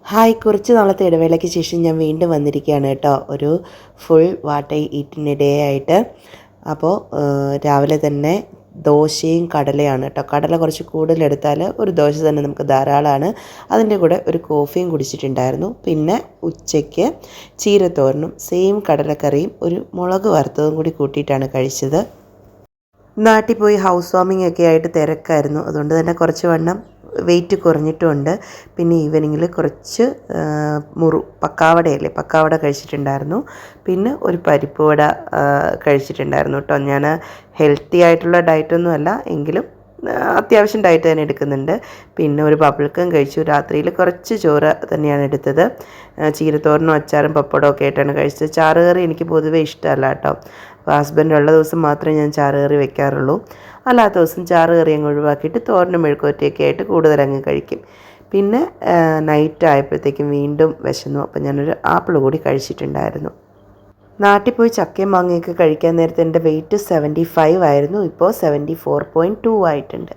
Hi, കുറച്ച് നാളത്തെ ഇടവേളയ്ക്ക് ശേഷം ഞാൻ വീണ്ടും വന്നിരിക്കുകയാണ് കേട്ടോ. ഒരു ഫുൾ വാട്ട് ഐ ഈറ്റിന് ഡേ ആയിട്ട്. അപ്പോൾ രാവിലെ തന്നെ ദോശയും കടലയാണ് കേട്ടോ. കടല കുറച്ച് കൂടുതലെടുത്താൽ ഒരു ദോശ തന്നെ നമുക്ക് ധാരാളമാണ്. അതിൻ്റെ കൂടെ ഒരു കോഫിയും കുടിച്ചിട്ടുണ്ടായിരുന്നു. പിന്നെ ഉച്ചയ്ക്ക് ചീരത്തോരനും സെയിം കടലക്കറിയും ഒരു മുളക് വറുത്തതും കൂടി കൂട്ടിയിട്ടാണ് കഴിച്ചത്. നാട്ടിൽ പോയി ഹൗസ് വാമിംഗ് ഒക്കെ ആയിട്ട് തിരക്കായിരുന്നു. അതുകൊണ്ട് തന്നെ കുറച്ച് വണ്ണം വെയിറ്റ് കുറഞ്ഞിട്ടുമുണ്ട്. പിന്നെ ഈവനിങ്ങിൽ കുറച്ച് പക്കാവട കഴിച്ചിട്ടുണ്ടായിരുന്നു. പിന്നെ ഒരു പരിപ്പ് വട കഴിച്ചിട്ടുണ്ടായിരുന്നു കേട്ടോ. ഞാൻ ഹെൽത്തി ആയിട്ടുള്ള ഡയറ്റൊന്നുമല്ല, എങ്കിലും അത്യാവശ്യം ഡയറ്റ് തന്നെ എടുക്കുന്നുണ്ട്. പിന്നെ ഒരു ബബിൾക്കം കഴിച്ചു. രാത്രിയിൽ കുറച്ച് ചോറ് തന്നെയാണ് എടുത്തത്. ചീരത്തോരനും അച്ചാറും പപ്പടവും ഒക്കെ ആയിട്ടാണ് കഴിച്ചത്. ചാറുകറി എനിക്ക് പൊതുവേ ഇഷ്ടമല്ല കേട്ടോ. ഹസ്ബൻഡ് ഉള്ള ദിവസം മാത്രമേ ഞാൻ ചാറുകറി വെക്കാറുള്ളൂ. അല്ലാത്ത ദിവസം ചാറുകറി അങ്ങ് ഒഴിവാക്കിയിട്ട് തോരനും മെഴുക്കുവരട്ടിയൊക്കെ ആയിട്ട് കൂടുതൽ അങ്ങ് കഴിക്കും. പിന്നെ നൈറ്റ് ആയപ്പോഴത്തേക്കും വീണ്ടും വിശന്നു. അപ്പോൾ ഞാനൊരു ആപ്പിൾ കൂടി കഴിച്ചിട്ടുണ്ടായിരുന്നു. നാട്ടിൽ പോയി ചക്കയും മാങ്ങയൊക്കെ കഴിക്കാൻ നേരത്തെ എൻ്റെ വെയിറ്റ് 75 ആയിരുന്നു. ഇപ്പോൾ 74.2 ആയിട്ടുണ്ട്.